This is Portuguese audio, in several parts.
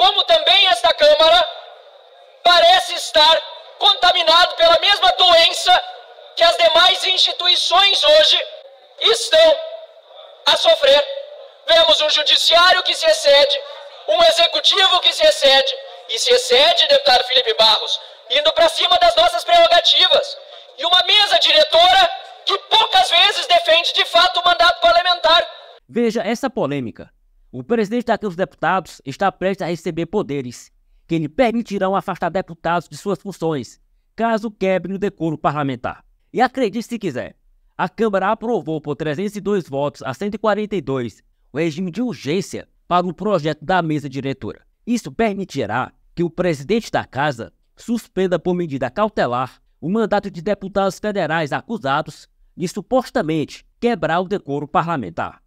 como também esta Câmara parece estar contaminado pela mesma doença que as demais instituições hoje estão a sofrer. Vemos um judiciário que se excede, um executivo que se excede, e se excede, deputado Felipe Barros, indo para cima das nossas prerrogativas, e uma mesa diretora que poucas vezes defende de fato o mandato parlamentar. Veja essa polêmica. O presidente da Câmara dos Deputados está prestes a receber poderes que lhe permitirão afastar deputados de suas funções, caso quebrem o decoro parlamentar. E acredite se quiser, a Câmara aprovou por 302 votos a 142 o regime de urgência para o projeto da mesa diretora. Isso permitirá que o presidente da Casa suspenda por medida cautelar o mandato de deputados federais acusados de supostamente quebrar o decoro parlamentar.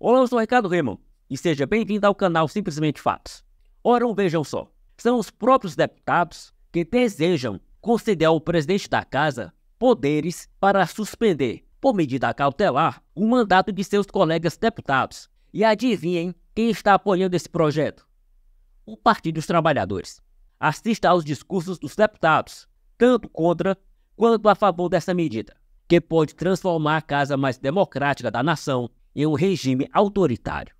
Olá, eu sou o Ricardo Raymond e seja bem-vindo ao canal Simplesmente Fatos. Ora, vejam só, são os próprios deputados que desejam conceder ao presidente da Casa poderes para suspender, por medida cautelar, o mandato de seus colegas deputados. E adivinhem quem está apoiando esse projeto? O Partido dos Trabalhadores. Assista aos discursos dos deputados, tanto contra quanto a favor dessa medida, que pode transformar a casa mais democrática da nação em um regime autoritário.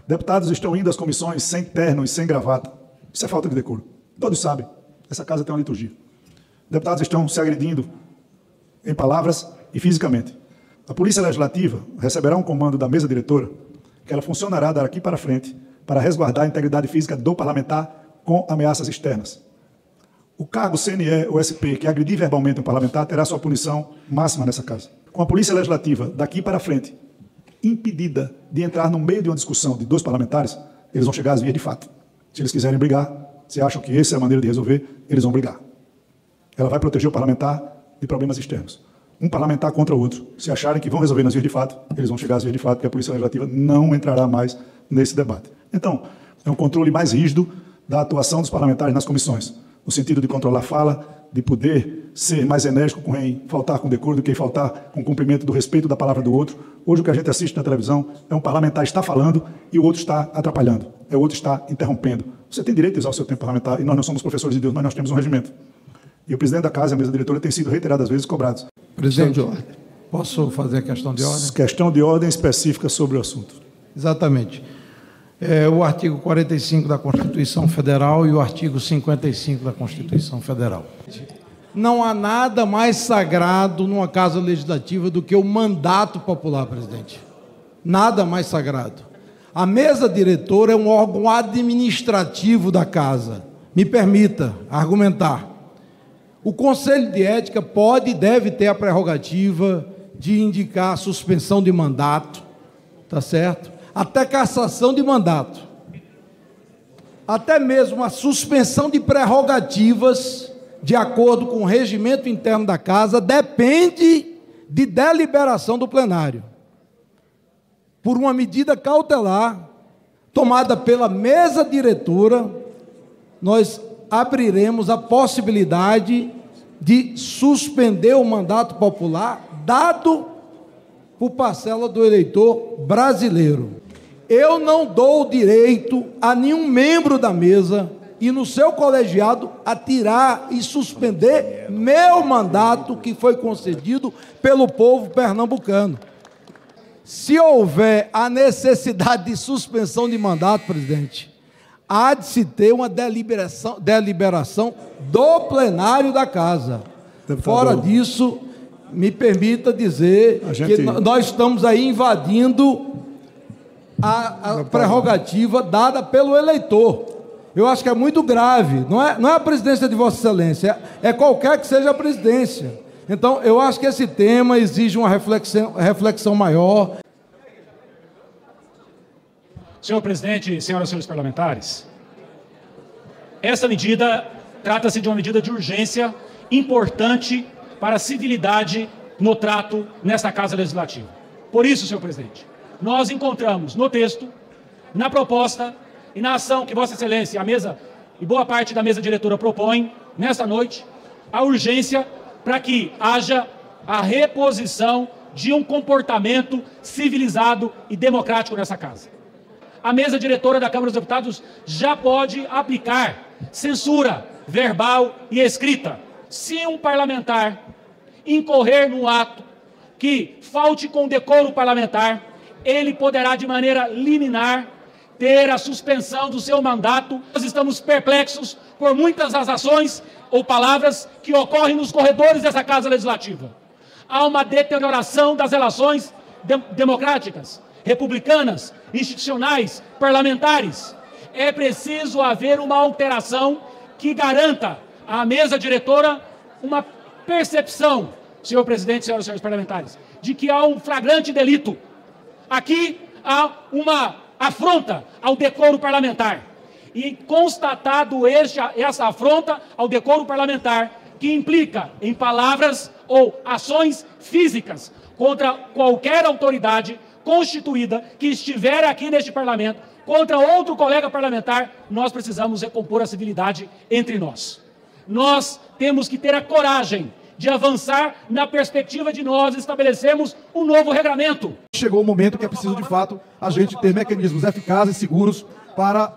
Deputados estão indo às comissões sem terno e sem gravata. Isso é falta de decoro. Todos sabem. Essa casa tem uma liturgia. Deputados estão se agredindo em palavras e fisicamente. A Polícia Legislativa receberá um comando da mesa diretora que ela funcionará daqui para frente para resguardar a integridade física do parlamentar com ameaças externas. O cargo CNE ou SP que agredir verbalmente um parlamentar terá sua punição máxima nessa casa. Com a Polícia Legislativa daqui para frente impedida de entrar no meio de uma discussão de dois parlamentares, eles vão chegar às vias de fato. Se eles quiserem brigar, se acham que essa é a maneira de resolver, eles vão brigar. Ela vai proteger o parlamentar de problemas externos. Um parlamentar contra o outro. Se acharem que vão resolver nas vias de fato, eles vão chegar às vias de fato, porque a Polícia Legislativa não entrará mais nesse debate. Então, é um controle mais rígido da atuação dos parlamentares nas comissões, no sentido de controlar a fala, de poder ser mais enérgico com quem faltar com decoro do que faltar com cumprimento do respeito da palavra do outro. Hoje o que a gente assiste na televisão é um parlamentar está falando e o outro está atrapalhando, o outro está interrompendo. Você tem direito a usar o seu tempo parlamentar e nós não somos professores de Deus, mas nós temos um regimento. E o presidente da Casa e a mesa diretora têm sido reiteradas vezes cobrados. Presidente, posso fazer a questão de ordem? Questão de ordem específica sobre o assunto. Exatamente. O artigo 45 da Constituição Federal e o artigo 55 da Constituição Federal. Não há nada mais sagrado numa casa legislativa do que o mandato popular, presidente. Nada mais sagrado. A mesa diretora é um órgão administrativo da casa. Me permita argumentar. O Conselho de Ética pode e deve ter a prerrogativa de indicar a suspensão de mandato, tá certo? Até cassação de mandato. Até mesmo a suspensão de prerrogativas, de acordo com o regimento interno da Casa, depende de deliberação do plenário. Por uma medida cautelar, tomada pela mesa diretora, nós abriremos a possibilidade de suspender o mandato popular dado por parcela do eleitor brasileiro. Eu não dou o direito a nenhum membro da mesa e no seu colegiado a tirar e suspender meu mandato que foi concedido pelo povo pernambucano. Se houver a necessidade de suspensão de mandato, presidente, há de se ter uma deliberação do plenário da Casa. Deputado, fora disso, me permita dizer que nós estamos aí invadindo a prerrogativa dada pelo eleitor. Eu acho que é muito grave. Não é a presidência de Vossa Excelência, é qualquer que seja a presidência. Então, eu acho que esse tema exige uma reflexão maior. Senhor presidente, senhoras e senhores parlamentares, essa medida trata-se de uma medida de urgência importante para a civilidade no trato nesta Casa Legislativa. Por isso, senhor presidente, nós encontramos no texto, na proposta e na ação que Vossa Excelência, a mesa e boa parte da mesa diretora propõe nesta noite, a urgência para que haja a reposição de um comportamento civilizado e democrático nessa casa. a mesa diretora da Câmara dos Deputados já pode aplicar censura verbal e escrita. Se um parlamentar incorrer num ato que falte com decoro parlamentar, ele poderá, de maneira liminar, ter a suspensão do seu mandato. Nós estamos perplexos por muitas das ações ou palavras que ocorrem nos corredores dessa Casa Legislativa. Há uma deterioração das relações democráticas, republicanas, institucionais, parlamentares. É preciso haver uma alteração que garanta à mesa diretora uma percepção, senhor presidente, senhoras e senhores parlamentares, de que há um flagrante delito. Aqui há uma afronta ao decoro parlamentar. E constatado essa afronta ao decoro parlamentar, que implica em palavras ou ações físicas contra qualquer autoridade constituída que estiver aqui neste parlamento, contra outro colega parlamentar, nós precisamos recompor a civilidade entre nós. Nós temos que ter a coragem de avançar na perspectiva de nós estabelecermos um novo regramento. Chegou o momento que é preciso, de fato, a gente ter mecanismos eficazes e seguros para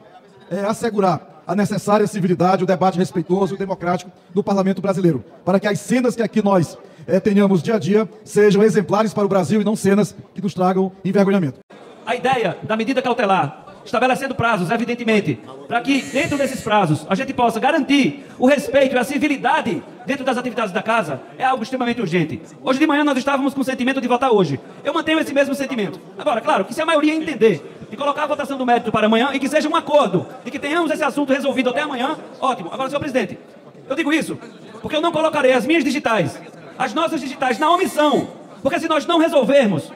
assegurar a necessária civilidade, o debate respeitoso e democrático do parlamento brasileiro, para que as cenas que aqui nós tenhamos dia a dia sejam exemplares para o Brasil e não cenas que nos tragam envergonhamento. A ideia da medida cautelar, estabelecendo prazos, evidentemente, para que dentro desses prazos a gente possa garantir o respeito e a civilidade dentro das atividades da casa, é algo extremamente urgente. Hoje de manhã nós estávamos com o sentimento de votar hoje. Eu mantenho esse mesmo sentimento. Agora, claro, que se a maioria entender de colocar a votação do mérito para amanhã e que seja um acordo de que tenhamos esse assunto resolvido até amanhã, ótimo. Agora, senhor presidente, eu digo isso porque eu não colocarei as minhas digitais, as nossas digitais, na omissão, porque se nós não resolvermos,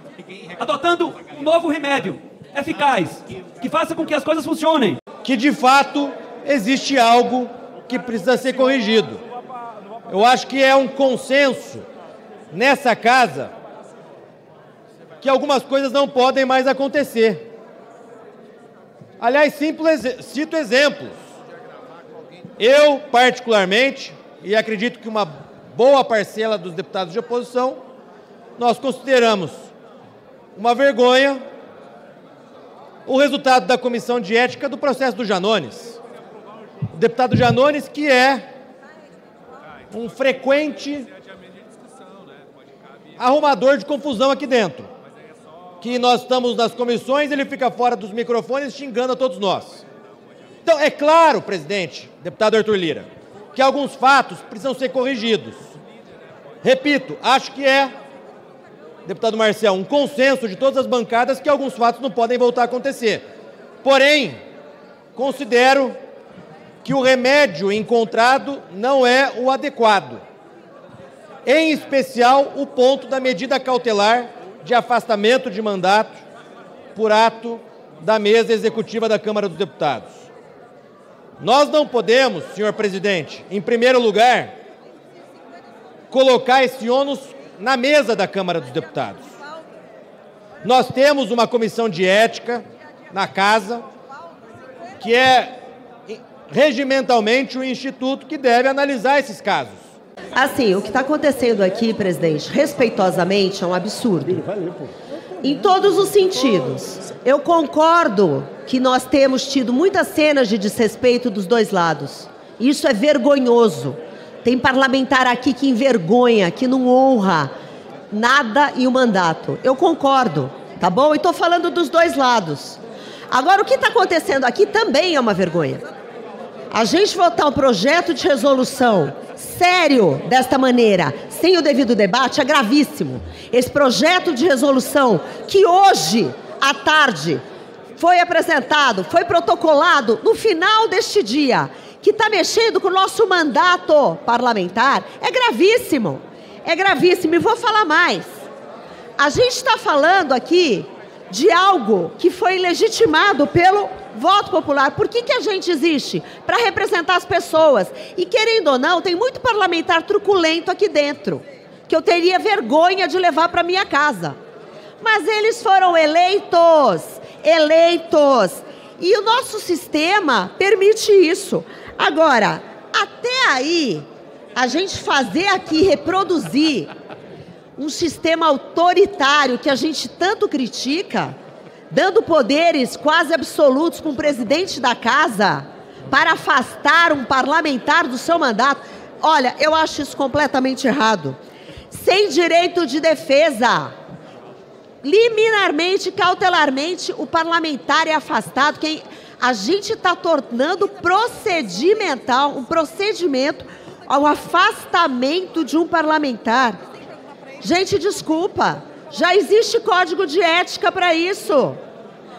adotando um novo remédio eficaz, que faça com que as coisas funcionem. Que de fato existe algo que precisa ser corrigido. Eu acho que é um consenso nessa casa que algumas coisas não podem mais acontecer. Aliás, cito exemplos. Eu, particularmente, e acredito que uma boa parcela dos deputados de oposição, nós consideramos uma vergonha o resultado da Comissão de Ética do processo do Janones. O deputado Janones, que é um frequente arrumador de confusão aqui dentro. Que nós estamos nas comissões, ele fica fora dos microfones xingando a todos nós. Então, é claro, presidente, deputado Arthur Lira, que alguns fatos precisam ser corrigidos. Repito, acho que deputado Marcel, um consenso de todas as bancadas que alguns fatos não podem voltar a acontecer. Porém, considero que o remédio encontrado não é o adequado. Em especial, o ponto da medida cautelar de afastamento de mandato por ato da mesa executiva da Câmara dos Deputados. Nós não podemos, senhor presidente, em primeiro lugar, colocar esse ônus na mesa da Câmara dos Deputados. Nós temos uma comissão de ética na casa, que é regimentalmente o instituto que deve analisar esses casos. Assim, o que está acontecendo aqui, presidente, respeitosamente, é um absurdo. Em todos os sentidos. Eu concordo que nós temos tido muitas cenas de desrespeito dos dois lados. Isso é vergonhoso. Tem parlamentar aqui que envergonha, que não honra nada e o mandato. Eu concordo, tá bom? E estou falando dos dois lados. Agora, o que está acontecendo aqui também é uma vergonha. A gente votar um projeto de resolução sério desta maneira, sem o devido debate, é gravíssimo. Esse projeto de resolução que hoje, à tarde, foi apresentado, foi protocolado no final deste dia, que está mexendo com o nosso mandato parlamentar, é gravíssimo. É gravíssimo. E vou falar mais. A gente está falando aqui de algo que foi legitimado pelo voto popular. Por que a gente existe? Para representar as pessoas. E querendo ou não, tem muito parlamentar truculento aqui dentro, que eu teria vergonha de levar para minha casa. Mas eles foram eleitos. E o nosso sistema permite isso. Agora, até aí, a gente fazer aqui, reproduzir um sistema autoritário que a gente tanto critica, dando poderes quase absolutos para o presidente da casa para afastar um parlamentar do seu mandato. Olha, eu acho isso completamente errado. Sem direito de defesa. Liminarmente, cautelarmente, o parlamentar é afastado. A gente está tornando procedimental, um procedimento ao afastamento de um parlamentar. Gente, desculpa, já existe código de ética para isso.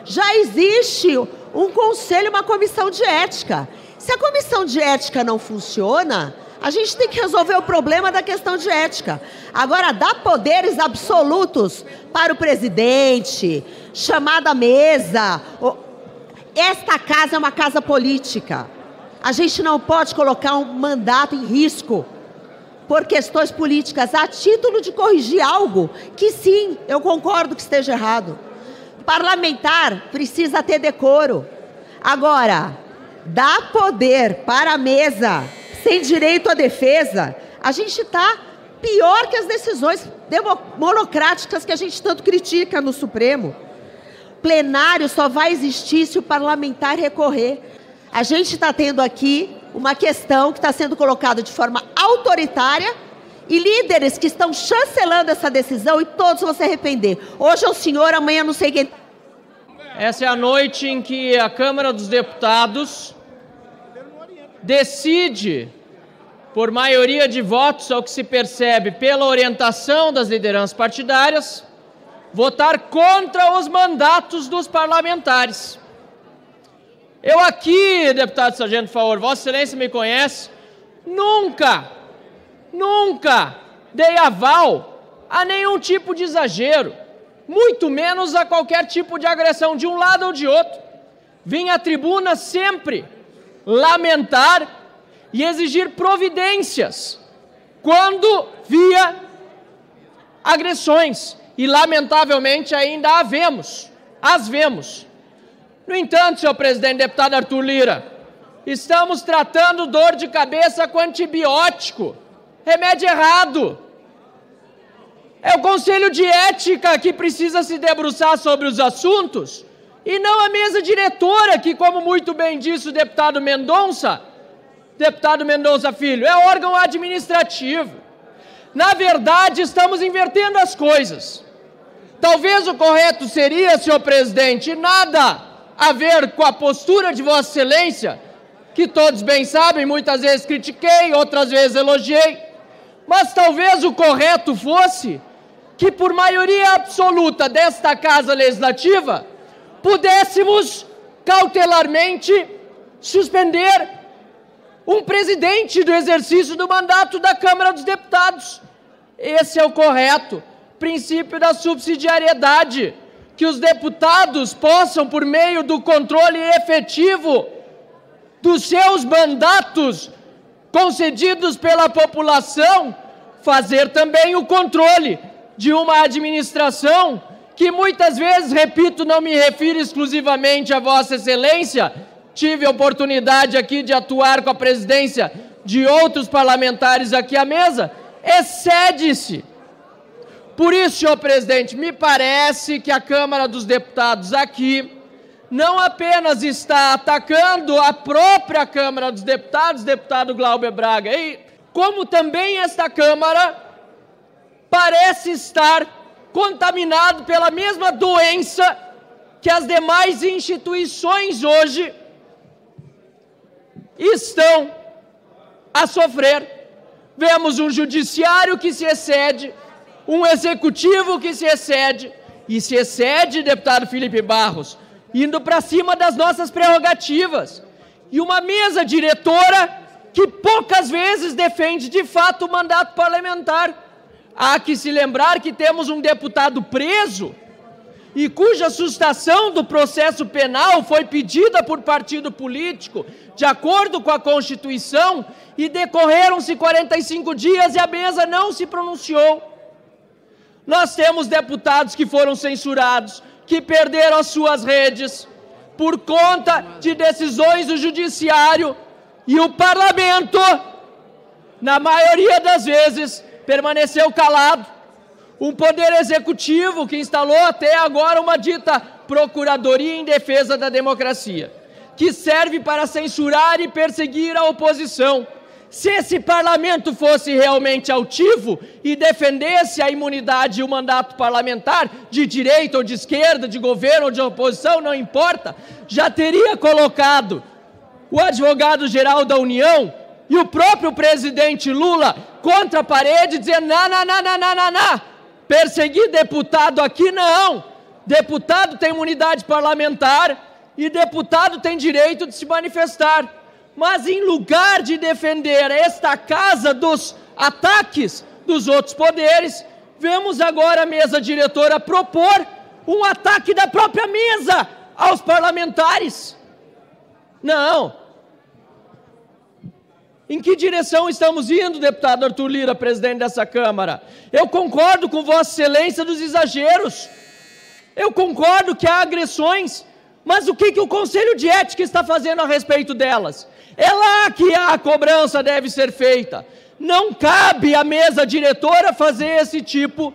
Já existe um conselho, uma comissão de ética. Se a comissão de ética não funciona, a gente tem que resolver o problema da questão de ética. Agora, dar poderes absolutos para o presidente, chamar à mesa. Esta casa é uma casa política. A gente não pode colocar um mandato em risco por questões políticas, a título de corrigir algo que, sim, eu concordo que esteja errado. Parlamentar precisa ter decoro. Agora, dar poder para a mesa sem direito à defesa, a gente está pior que as decisões monocráticas que a gente tanto critica no Supremo. Plenário só vai existir se o parlamentar recorrer. A gente está tendo aqui uma questão que está sendo colocada de forma autoritária e líderes que estão chancelando essa decisão e todos vão se arrepender. Hoje é o senhor, amanhã não sei quem. Essa é a noite em que a Câmara dos Deputados decide, por maioria de votos, ao que se percebe pela orientação das lideranças partidárias, votar contra os mandatos dos parlamentares. Eu aqui, deputado Sargento, por favor, Vossa Excelência me conhece, nunca dei aval a nenhum tipo de exagero, muito menos a qualquer tipo de agressão de um lado ou de outro. Vim à tribuna sempre lamentar e exigir providências quando via agressões, e lamentavelmente ainda as vemos. No entanto, senhor presidente, deputado Arthur Lira, estamos tratando dor de cabeça com antibiótico, remédio errado. É o Conselho de Ética que precisa se debruçar sobre os assuntos e não a mesa diretora que, como muito bem disse o deputado Mendonça Filho, é órgão administrativo. Na verdade, estamos invertendo as coisas. Talvez o correto seria, senhor presidente, nada a ver com a postura de Vossa Excelência, que todos bem sabem, muitas vezes critiquei, outras vezes elogiei, mas talvez o correto fosse que, por maioria absoluta desta Casa Legislativa, pudéssemos cautelarmente suspender um presidente do exercício do mandato da Câmara dos Deputados. Esse é o correto princípio da subsidiariedade, que os deputados possam, por meio do controle efetivo dos seus mandatos concedidos pela população, fazer também o controle de uma administração que muitas vezes, repito, não me refiro exclusivamente a Vossa Excelência, tive a oportunidade aqui de atuar com a presidência de outros parlamentares aqui à mesa, excede-se. Por isso, senhor presidente, me parece que a Câmara dos Deputados aqui não apenas está atacando a própria Câmara dos Deputados, deputado Glauber Braga, como também esta Câmara parece estar contaminado pela mesma doença que as demais instituições hoje estão a sofrer. Vemos um judiciário que se excede, um executivo que se excede, e se excede, deputado Felipe Barros, indo para cima das nossas prerrogativas, e uma mesa diretora que poucas vezes defende de fato o mandato parlamentar. Há que se lembrar que temos um deputado preso e cuja sustação do processo penal foi pedida por partido político, de acordo com a Constituição, e decorreram-se 45 dias e a mesa não se pronunciou. Nós temos deputados que foram censurados, que perderam as suas redes por conta de decisões do judiciário, e o parlamento, na maioria das vezes, permaneceu calado. Um poder executivo que instalou até agora uma dita Procuradoria em Defesa da Democracia, que serve para censurar e perseguir a oposição. Se esse parlamento fosse realmente altivo e defendesse a imunidade e o mandato parlamentar, de direita ou de esquerda, de governo ou de oposição, não importa, já teria colocado o advogado-geral da União e o próprio presidente Lula contra a parede, dizendo: não, perseguir deputado aqui não. Deputado tem imunidade parlamentar e deputado tem direito de se manifestar. Mas em lugar de defender esta casa dos ataques dos outros poderes, vemos agora a mesa diretora propor um ataque da própria mesa aos parlamentares. Não. Em que direção estamos indo, deputado Arthur Lira, presidente dessa Câmara? Eu concordo com Vossa Excelência dos exageros. Eu concordo que há agressões, mas o que o Conselho de Ética está fazendo a respeito delas? É lá que a cobrança deve ser feita. Não cabe à mesa diretora fazer esse tipo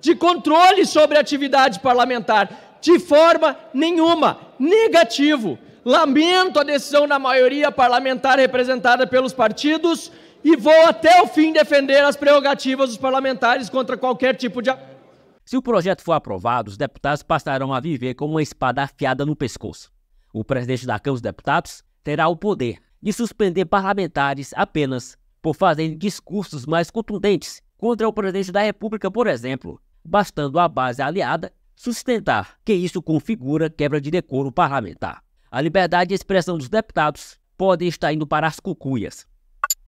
de controle sobre a atividade parlamentar. De forma nenhuma. Negativo. Lamento a decisão da maioria parlamentar representada pelos partidos e vou até o fim defender as prerrogativas dos parlamentares contra qualquer tipo de... Se o projeto for aprovado, os deputados passarão a viver com uma espada afiada no pescoço. O presidente da Câmara dos Deputados terá o poder de suspender parlamentares apenas por fazerem discursos mais contundentes contra o presidente da República, por exemplo, bastando a base aliada sustentar que isso configura quebra de decoro parlamentar. A liberdade de expressão dos deputados pode estar indo para as cucuias.